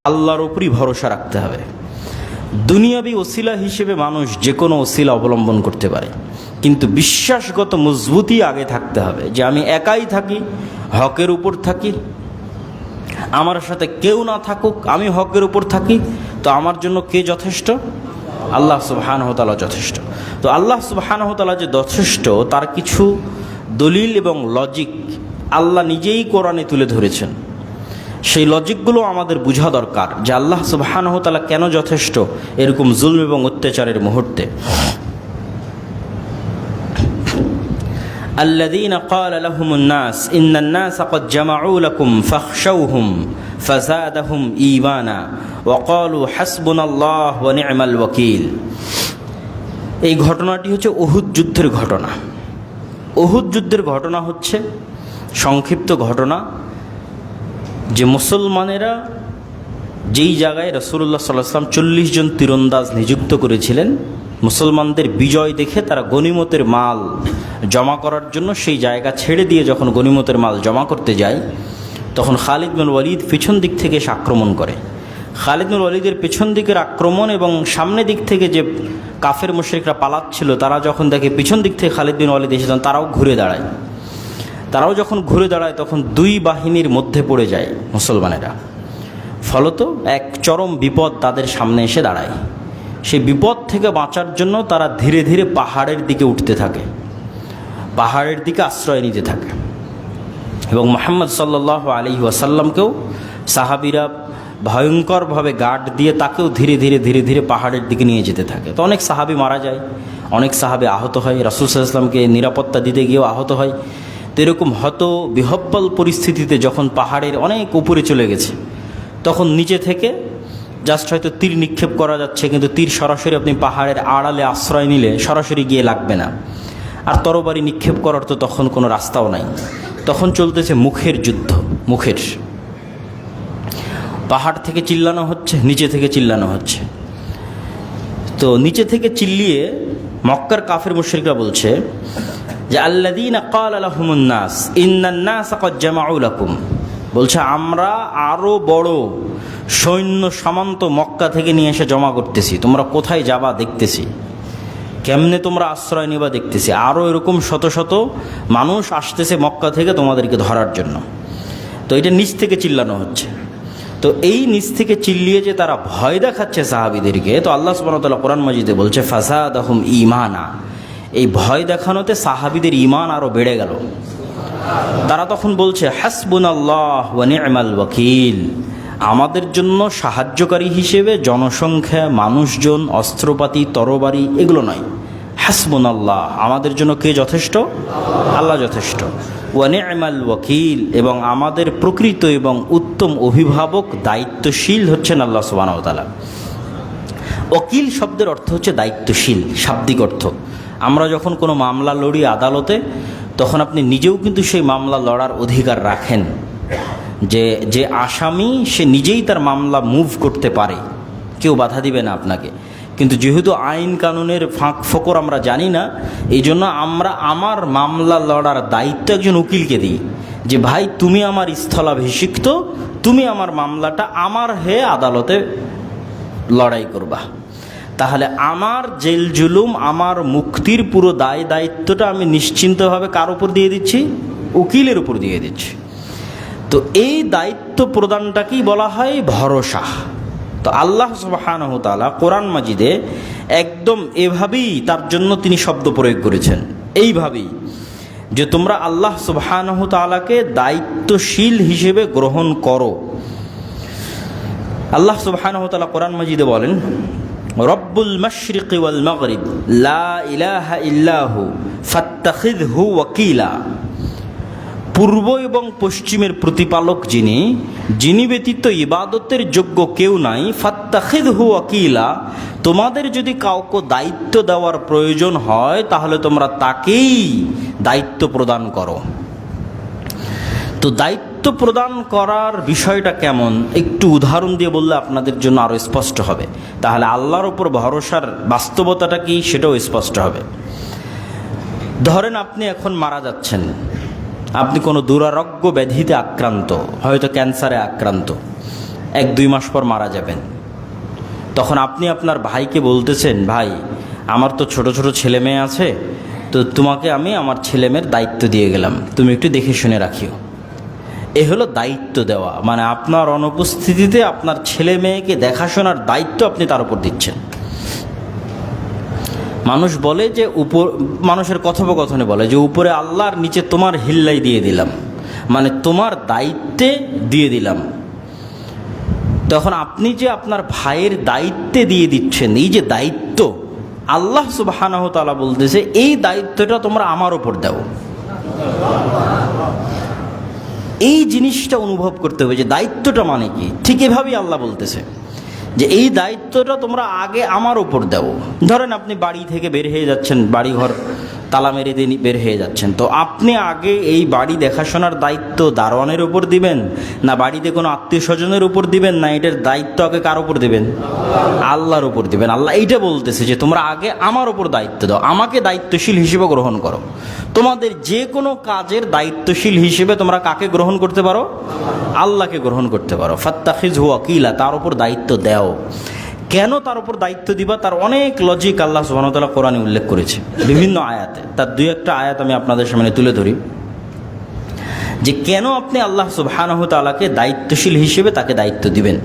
আল্লাহর উপরই ভরসা রাখতে হবে। দুনিয়াবি ওসিলা হিসেবে মানুষ যে কোনো ওসিলা অবলম্বন করতে পারে, কিন্তু বিশ্বাসগত মজবুতি আগে থাকতে হবে যে আমি একাই থাকি, হকের উপর থাকি, আমার সাথে কেউ না থাকুক, আমি হকের উপর থাকি, তো আমার জন্য কে যথেষ্ট? আল্লাহ সুবহানাহু ওয়া তাআলা যথেষ্ট। তো আল্লাহ সুবহানাহু ওয়া তাআলা যে যথেষ্ট তার কিছু দলিল এবং লজিক আল্লাহ নিজেই কোরআনে তুলে ধরেছেন। সেই লজিকগুলো আমাদের বোঝা দরকার যে আল্লাহ সুবহানাহু ওয়া তাআলা কেন যথেষ্ট এরকম জুলম এবং অত্যাচারের মুহূর্তে। الذين قال لهم الناس إن الناس قد جمعوا لكم فاخشوهم فزادهم إيمانا وقالوا حسبنا الله ونعم الوكيل। এই ঘটনাটি হচ্ছে উহুদ যুদ্ধের ঘটনা। উহুদ যুদ্ধের ঘটনা হচ্ছে সংক্ষিপ্ত ঘটনা যে মুসলমানেরা যেই জায়গায় রাসূলুল্লাহ সাল্লাল্লাহু আলাইহি ওয়াসাল্লাম 40 জন তীরন্দাজ নিযুক্ত করেছিলেন, মুসলমানদের বিজয় দেখে তারা গনিমতের মাল জমা করার জন্য সেই জায়গা ছেড়ে দিয়ে যখন গনিমতের মাল জমা করতে যায়, তখন খালিদ বিন ওয়ালিদ পেছন দিক থেকে এসে আক্রমণ করে। খালিদ বিন ওয়ালিদের পেছন দিকের আক্রমণ এবং সামনে দিক থেকে যে কাফের মুশরিকরা পালাচ্ছিল তারা যখন দেখে পিছন দিক থেকে খালিদ বিন ওয়ালিদ এসেছেন, তারাও ঘুরে দাঁড়ায়। তারাও যখন ঘুরে দাঁড়ায় তখন দুই বাহিনীর মধ্যে পড়ে যায় মুসলমানেরা। ফলত এক চরম বিপদ তাদের সামনে এসে দাঁড়ায়। সেই বিপদ থেকে বাঁচার জন্য তারা ধীরে ধীরে পাহাড়ের দিকে উঠতে থাকে, পাহাড়ের দিকে আশ্রয় নিতে থাকে। এবং মুহাম্মদ সাল্লাল্লাহু আলাইহি ওয়াসাল্লামকেও সাহাবীরা ভয়ঙ্করভাবে গার্ড দিয়ে তাকেও ধীরে ধীরে ধীরে ধীরে পাহাড়ের দিকে নিয়ে যেতে থাকে। তো অনেক সাহাবী মারা যায়, অনেক সাহাবী আহত হয়, রাসূল সাল্লাল্লাহু আলাইহি ওয়াসাল্লামকে নিরাপত্তা দিতে গিয়েও আহত হয়। তো এরকম হত বিহব্বল পরিস্থিতিতে যখন পাহাড়ের অনেক উপরে চলে গেছে, তখন নিচে থেকে জাস্ট হয়তো তীর নিক্ষেপ করা যাচ্ছে, কিন্তু তীর সরাসরি আপনি পাহাড়ের আড়ালে আশ্রয় নিলে সরাসরি গিয়ে লাগবে না। আর তরবারি নিক্ষেপ করার তো তখন কোনো রাস্তাও নাই। তখন চলতেছে মুখের যুদ্ধ। মুখের পাহাড় থেকে চিল্লানো হচ্ছে, নিচে থেকে চিল্লানো হচ্ছে। তো নিচে থেকে চিল্লিয়ে মক্কার কাফের মুশরিকরা বলছে যে আল্লাযীনা ক্বালা লাহুমুন নাস ইন্নান নাসা ক্বাদ জামাউ লাকুম, বলছে আমরা আরও বড় সৈন্য সামন্ত মক্কা থেকে নিয়ে এসে জমা করতেছি, তোমরা কোথায় যাবা দেখতেছি, কেমনে তোমরা আশ্রয় নিবা দেখতেছি, আরও এরকম শত শত মানুষ আসতেছে মক্কা থেকে তোমাদেরকে ধরার জন্য। তো এটা নিচ থেকে চিল্লানো হচ্ছে। তো এই নিচ থেকে চিল্লিয়ে যে তারা ভয় দেখাচ্ছে সাহাবীদেরকে, তো আল্লাহ সুবহানাহু ওয়া তাআলা কোরআন মাজিদে বলছে ফাযাদাহুম ঈমানা, এই ভয় দেখানোতে সাহাবীদের ঈমান আরও বেড়ে গেল। তারা তখন বলছে হাসবুনাল্লাহ ওয়া নি'মাল ওয়াকিল, আমাদের জন্য সাহায্যকারী হিসেবে জনসংখ্যা, মানুষজন, অস্ত্রপাতি, তরবারি এগুলো নয়, হাসবুনাল্লাহ, আমাদের জন্য কে যথেষ্ট? আল্লাহ যথেষ্ট। ওয়া নি'মাল ওয়াকিল, এবং আমাদের প্রকৃত এবং উত্তম অভিভাবক, দায়িত্বশীল হচ্ছেন আল্লাহ সুবহানাহু ওয়া তাআলা। ওয়াকিল শব্দের অর্থ হচ্ছে দায়িত্বশীল, শাব্দিক অর্থ। আমরা যখন কোনো মামলা লড়ি আদালতে, তখন আপনি নিজেও কিন্তু সেই মামলা লড়ার অধিকার রাখেন, যে আসামি সে নিজেই তার মামলা মুভ করতে পারে, কেউ বাধা দিবে না আপনাকে। কিন্তু যেহেতু আইন কানুনের ফাঁক ফোকর আমরা জানি না, এই জন্য আমরা আমার মামলা লড়ার দায়িত্ব একজন উকিলকে দিই, যে ভাই তুমি আমার স্থলাভিষিক্ত, তুমি আমার মামলাটা আমার হয়ে আদালতে লড়াই করবা। তাহলে আমার জেল জুলুম, আমার মুক্তির পুরো দায় দায়িত্বটা আমি নিশ্চিন্তভাবে কার উপর দিয়ে দিচ্ছি? উকিলের উপর দিয়ে দিচ্ছি। তো এই দায়িত্ব প্রদানটাকেই বলা হয় ভরসা। তো আল্লাহ সুবহানাহু ওয়া তাআলা কোরআন মাজিদে একদম এভাবেই তার জন্য তিনি শব্দ প্রয়োগ করেছেন, এইভাবেই যে তোমরা আল্লাহ সুবহানাহু ওয়া তাআলাকে দায়িত্বশীল হিসেবে গ্রহণ করো। আল্লাহ সুবহানাহু ওয়া তাআলা কোরআন মাজিদে বলেন রব্বুল মাশরিকি ওয়াল মাগরিব লা ইলাহা ইল্লাহু ফাত্তাখিযহু ওয়াকিলা, পূর্ব এবং পশ্চিমের প্রতিপালক যিনি, যিনি ব্যতীত ইবাদতের যোগ্য কেউ নাই, ফাত্তাখিযহু ওয়াকিলা, তোমাদের যদি কাউকে দায়িত্ব দেওয়ার প্রয়োজন হয় তাহলে তোমরা তাকেই দায়িত্ব প্রদান করো। তো দায়িত্ব প্রদান করার বিষয়টা কেমন একটু উদাহরণ দিয়ে বললে আপনাদের জন্য আরও স্পষ্ট হবে, তাহলে আল্লাহর উপর ভরসার বাস্তবতাটা কি সেটাও স্পষ্ট হবে। ধরেন আপনি এখন মারা যাচ্ছেন, আপনি কোনো দুরারোগ্য ব্যাধিতে আক্রান্ত, হয়তো ক্যান্সারে আক্রান্ত, 1-2 মাস পর মারা যাবেন। তখন আপনি আপনার ভাইকে বলতেছেন, ভাই আমার তো ছোট ছোট ছেলে মেয়ে আছে, তো তোমাকে আমি আমার ছেলে মেয়ের দায়িত্ব দিয়ে গেলাম, তুমি একটু দেখে শুনে রাখিও। এ হলো দায়িত্ব দেওয়া, মানে আপনার অনুপস্থিতিতে আপনার ছেলে মেয়েকে দেখাশোনার দায়িত্ব আপনি তার উপর দিচ্ছেন। মানুষ বলে যে মানুষের কথোপকথনে বলে যে উপরে আল্লাহর নিচে তোমার হিল্লাই দিয়ে দিলাম, মানে তোমার দায়িত্বে দিয়ে দিলাম। তখন আপনি যে আপনার ভাইয়ের দায়িত্বে দিয়ে দিচ্ছেন, এই যে দায়িত্ব, আল্লাহ সুবহানাহু ওয়া তাআলা বলতেছে এই দায়িত্বটা তোমরা আমার উপর দাও। এই জিনিসটা অনুভব করতে হবে যে দায়িত্বটা মানে কি। ঠিক এভাবেই আল্লাহ বলতেছে যে এই দায়িত্বটা তোমরা আগে আমার উপর দাও। ধরেন আপনি বাড়ি থেকে বের হয়ে যাচ্ছেন, বাড়িঘর তালা মেরে দিয়ে বের হয়ে যাচ্ছেন, তো আপনি আগে এই বাড়ি দেখাশোনার দায়িত্ব দারোয়ানের উপর দিবেন, না বাড়িতে কোনো আত্মীয় স্বজনের উপর দিবেন, না এটার দায়িত্ব আগে কার উপর দিবেন? আল্লাহর উপর দিবেন। আল্লাহ এইটা বলতেছে যে তোমরা আগে আমার উপর দায়িত্ব দাও, আমাকে দায়িত্বশীল হিসেবে গ্রহণ করো। তোমাদের যে কোনো কাজের দায়িত্বশীল হিসেবে তোমরা কাকে গ্রহণ করতে পারো? আল্লাহকে গ্রহণ করতে পারো। ফাত্তাখিযহু ওয়াকিলা, তার উপর দায়িত্ব দাও। কেন তার উপর দায়িত্ব দিবা, তার অনেক লজিক আল্লাহ সুবহানাহু ওয়া তাআলা কোরআনে উল্লেখ করেছে বিভিন্ন আয়াতে। তার 2-1টা আয়াত আমি আপনাদের সামনে তুলে ধরি যে কেন আপনি আল্লাহ সুবহানাহু ওয়া তাআলাকে দায়িত্বশীল হিসেবে তাকে দায়িত্ব দিবেন।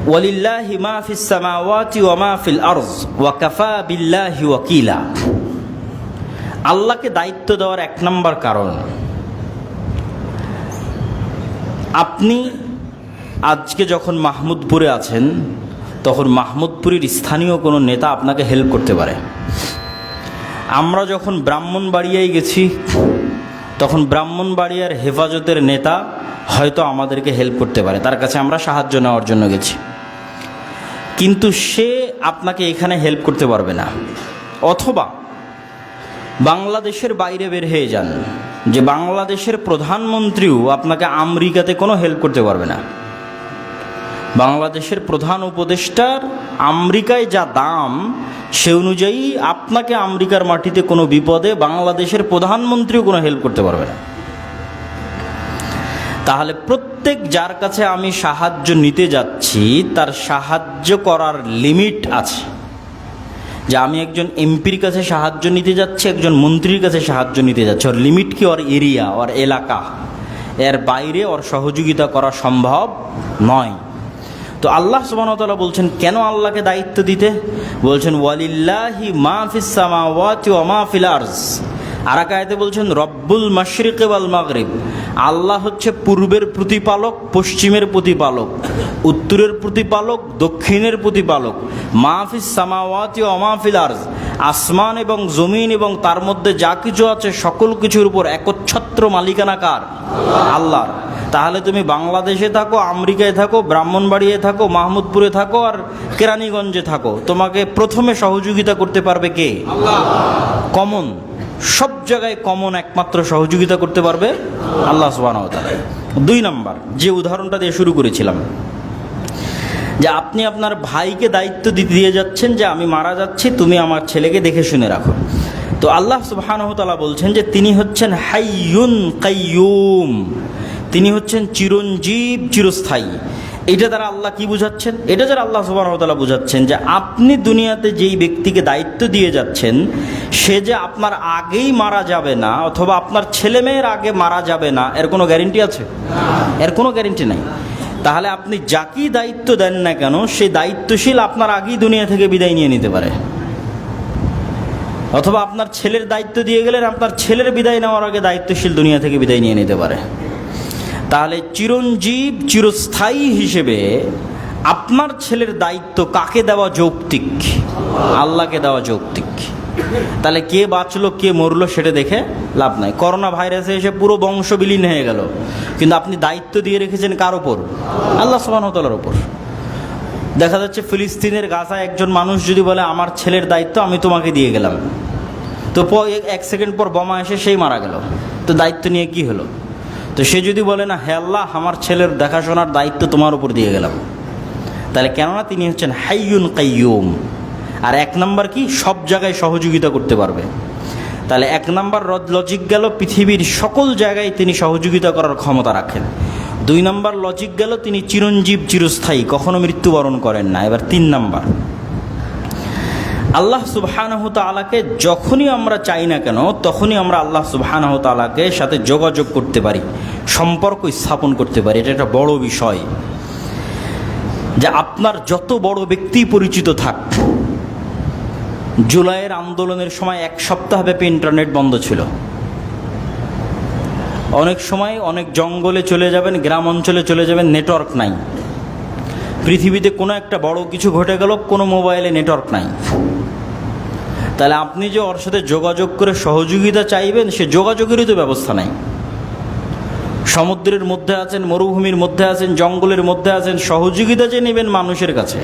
ওয়ালিল্লাহি মা ফিস সামাওয়াতি ওয়া মা ফিল আরজ ওয়া কাফা বিল্লাহি ওয়াকিলা। আল্লাহকে দায়িত্ব দেওয়ার 1 নম্বর কারণ, আপনি আজকে যখন মাহমুদপুরে আছেন, তখন মাহমুদপুরের স্থানীয় কোনো নেতা আপনাকে হেল্প করতে পারে। আমরা যখন ব্রাহ্মণবাড়িয়ায় গেছি, তখন ব্রাহ্মণবাড়িয়ার হেফাজতের নেতা হয়তো আমাদেরকে হেল্প করতে পারে, তার কাছে আমরা সাহায্য নেওয়ার জন্য গেছি, কিন্তু সে আপনাকে এখানে হেল্প করতে পারবে না। অথবা বাংলাদেশের বাইরে বের হয়ে যান, যে বাংলাদেশের প্রধানমন্ত্রীও আপনাকে আমেরিকাতে কোনো হেল্প করতে পারবে না। বাংলাদেশের প্রধান উপদেষ্টার আমেরিকায় যা দাম, সে অনুযায়ী আপনাকে আমেরিকার মাটিতে কোনো বিপদে বাংলাদেশের প্রধানমন্ত্রীও কোনো হেল্প করতে পারবে না। তাহলে প্রত্যেক যার কাছে আমি সাহায্য নিতে যাচ্ছি, তার সাহায্য করার লিমিট আছে। যে আমি একজন এমপির কাছে সাহায্য নিতে যাচ্ছি, একজন মন্ত্রীর কাছে সাহায্য নিতে যাচ্ছি, ওর লিমিট কি? ওর এরিয়া, ওর এলাকা, এর বাইরে ওর সহযোগিতা করা সম্ভব নয়। তো আল্লাহ সুবহানাহু ওয়া তাআলা বলছেন কেন আল্লাহকে দায়িত্ব দিতে, বলছেন ওয়ালিল্লাহি মা ফিস সামাওয়াতি ওয়া মা ফিল আরজ। আর এক আয়াতে বলছেন রব্বুল মাশরিকি ওয়াল মাগরিব। আল্লাহ হচ্ছে পূর্বের প্রতিপালক, পশ্চিমের প্রতিপালক, উত্তরের প্রতিপালক, দক্ষিণের প্রতিপালক। মা ফিস সামাওয়াতি ওয়া মা ফিল আরজ, আসমান এবং জমিন এবং তার মধ্যে যা কিছু আছে সকল কিছুর উপর একচ্ছত্র মালিকানা কার? আল্লাহর। তাহলে তুমি বাংলাদেশে থাকো, আমেরিকায় থাকো, ব্রাহ্মণবাড়িয়ায় থাকো, মাহমুদপুরে থাকো, আর কেরানীগঞ্জে থাকো, তোমাকে প্রথমে সহযোগিতা করতে পারবে কে? আল্লাহ। কমন, সব জায়গায় কমন একমাত্র সহযোগিতা করতে পারবে আল্লাহ সুবহানাহু ওয়া তাআলা। 2 নম্বর যে উদাহরণটা দিয়ে শুরু করেছিলাম, যে আপনি আপনার ভাইকে দায়িত্ব দিয়ে যাচ্ছেন যে আমি মারা যাচ্ছি, তুমি আমার ছেলেকে দেখে শুনে রাখো। তো আল্লাহ সুবহানাহু ওয়া তাআলা বলছেন যে তিনি হচ্ছেন হাইয়ুন কাইয়ুম, তিনি হচ্ছেন চিরঞ্জীব, চিরস্থায়ী। এটা দ্বারা আল্লাহ কি বুঝাচ্ছেন? এটা যারা আল্লাহ সুবহানাহু ওয়া তাআলা বুঝাচ্ছেন যে আপনি দুনিয়াতে যেই ব্যক্তিকে দায়িত্ব দিয়ে যাচ্ছেন, সে যে আপনার আগেই মারা যাবে না, অথবা আপনার ছেলে মেয়ের আগে মারা যাবে না, এর কোনো গ্যারেন্টি আছে? এর কোনো গ্যারেন্টি নাই। তাহলে আপনি যাকেই দায়িত্ব দেন না কেন, সেই দায়িত্বশীল আপনার আগেই দুনিয়া থেকে বিদায় নিয়ে নিতে পারে। অথবা আপনার ছেলের দায়িত্ব দিয়ে গেলেন, আপনার ছেলের বিদায় নেওয়ার আগে দায়িত্বশীল দুনিয়া থেকে বিদায় নিয়ে নিতে পারে। তাহলে চিরঞ্জীব, চিরস্থায়ী হিসেবে আপনার ছেলের দায়িত্ব কাকে দেওয়া যৌক্তিক? আল্লাহকে দেওয়া যৌক্তিক। তাহলে কে বাঁচলো কে মরলো সেটা দেখে লাভ নাই। করোনা ভাইরাসে এসে পুরো বংশ বিলীন হয়ে গেল, কিন্তু আপনি দায়িত্ব দিয়ে রেখেছেন কার ওপর? আল্লাহ সুবহানাহু ওয়া তাআলার ওপর। দেখা যাচ্ছে ফিলিস্তিনের গাজায় একজন মানুষ যদি বলে আমার ছেলের দায়িত্ব আমি তোমাকে দিয়ে গেলাম, তো 1 সেকেন্ড পর বোমা এসে সেই মারা গেল, তো দায়িত্ব নিয়ে কি হলো? তো সে যদি বলে না হে আল্লাহ আমার ছেলের দেখাশোনার দায়িত্ব তোমার উপর দিয়ে গেলাম, তাহলে কেননা তিনি হচ্ছেন হাইয়ুন কাইয়ুম। আর 1 নম্বর কি? সব জায়গায় সহযোগিতা করতে পারবে। তাহলে 1 নাম্বার লজিক গেল পৃথিবীর সকল জায়গায় তিনি সহযোগিতা করার ক্ষমতা রাখেন। 2 নাম্বার লজিক গেল তিনি চিরঞ্জীব, চিরস্থায়ী, কখনো মৃত্যুবরণ করেন না। এবার 3 নাম্বার, আল্লাহ সুবহানাহু তাআলাকে যখনই আমরা চাই না কেন তখনই আমরা আল্লাহ সুবহানাহু তাআলাকে সাথে যোগাযোগ করতে পারি, সম্পর্ক স্থাপন করতে পারি। এটা একটা বড় বিষয়, যে আপনার যত বড় ব্যক্তি পরিচিত থাক, জুলাইয়ের আন্দোলনের সময় 1 সপ্তাহব্যাপী ইন্টারনেট বন্ধ ছিল। অনেক সময় অনেক জঙ্গলে চলে যাবেন, গ্রাম অঞ্চলে চলে যাবেন, নেটওয়ার্ক নাই। পৃথিবীতে কোনো একটা বড় কিছু ঘটে গেল, কোনো মোবাইলে নেটওয়ার্ক নাই। তাহলে আপনি যে ওর সাথে যোগাযোগ করে সহযোগিতা চাইবেন, সে যোগাযোগেরই তো ব্যবস্থা নাই। সমুদ্রের মধ্যে আছেন, মরুভূমির মধ্যে আছেন, জঙ্গলের মধ্যে আছেন, সহযোগিতা যে নেবেন মানুষের কাছে।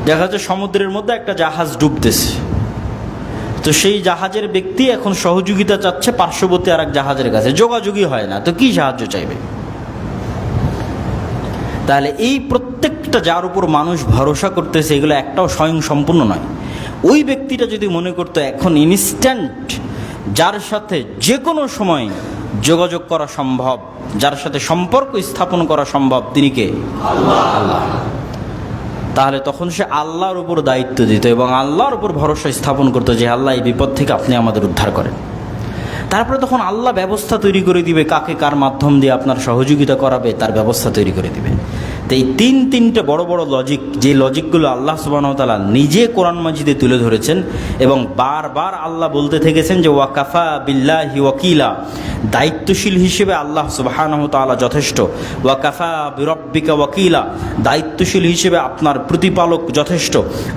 দেখা যাচ্ছে সমুদ্রের মধ্যে একটা জাহাজ ডুবতেছে, তো সেই জাহাজের ব্যক্তি এখন সহযোগিতা চাচ্ছে পার্শ্ববর্তী আর এক জাহাজের কাছে, যোগাযোগই হয় না, তো কি সাহায্য চাইবে? তাহলে এই প্রত্যেকটা যার উপর মানুষ ভরসা করতেছে, এগুলো একটাও স্বয়ং সম্পূর্ণ নয়। ওই ব্যক্তিটা যদি মনে করতো এখন ইনস্ট্যান্ট যার সাথে যে কোনো সময় যোগাযোগ করা সম্ভব, যার সাথে সম্পর্ক স্থাপন করা সম্ভব, তিনি কে? আল্লাহ। তাহলে তখন সে আল্লাহর উপর দায়িত্ব দিত এবং আল্লাহর উপর ভরসা স্থাপন করতো যে আল্লাহ এই বিপদ থেকে আপনি আমাদের উদ্ধার করেন। তারপরে তখন আল্লাহ ব্যবস্থা তৈরি করে দিবে, কাকে কার মাধ্যম দিয়ে আপনার সহযোগিতা করাবে তার ব্যবস্থা তৈরি করে দিবে। তো এই তিনটে বড় বড় লজিক, যে লজিকগুলো আল্লাহ সুবহানাহু ওয়া তাআলা নিজে কোরআন মাজিদে তুলে ধরেছেন এবং বারবার আল্লাহ বলতে থেকেছেন যে ওয়াকাফা বিল্লাহি ওয়াকিলা, দায়িত্বশীল হিসেবে আল্লাহ সুবহানাহু ওয়া তাআলা যথেষ্ট। ওয়াকাফা বিরব্বিকা ওয়াকিলা, দায়িত্বশীল হিসেবে আপনার প্রতিপালক যথেষ্ট।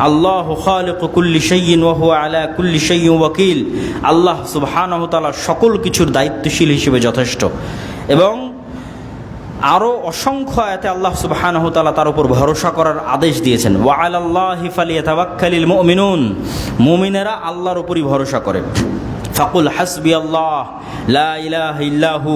আল্লাহু খালিকু কুল্লি শাইইন ওয়া হুয়া আলা কুল্লি শাইইন ওয়াকিল, আল্লাহ সুবহানাহু ওয়া তাআলা সকল কিছুর দায়িত্বশীল হিসেবে যথেষ্ট। এবং আরও অসংখ্য আয়াতে আল্লাহ সুবহানাহু ওয়া তাআলা তার উপর ভরসা করার আদেশ দিয়েছেন। ওয়া আলাল্লাহি ফালিয়াতাওয়াক্কালিল মুমিনুন, মুমিনেরা আল্লাহর উপরই ভরসা করে। ফাকুল হাসবি আল্লাহ লা ইলাহা ইল্লাহু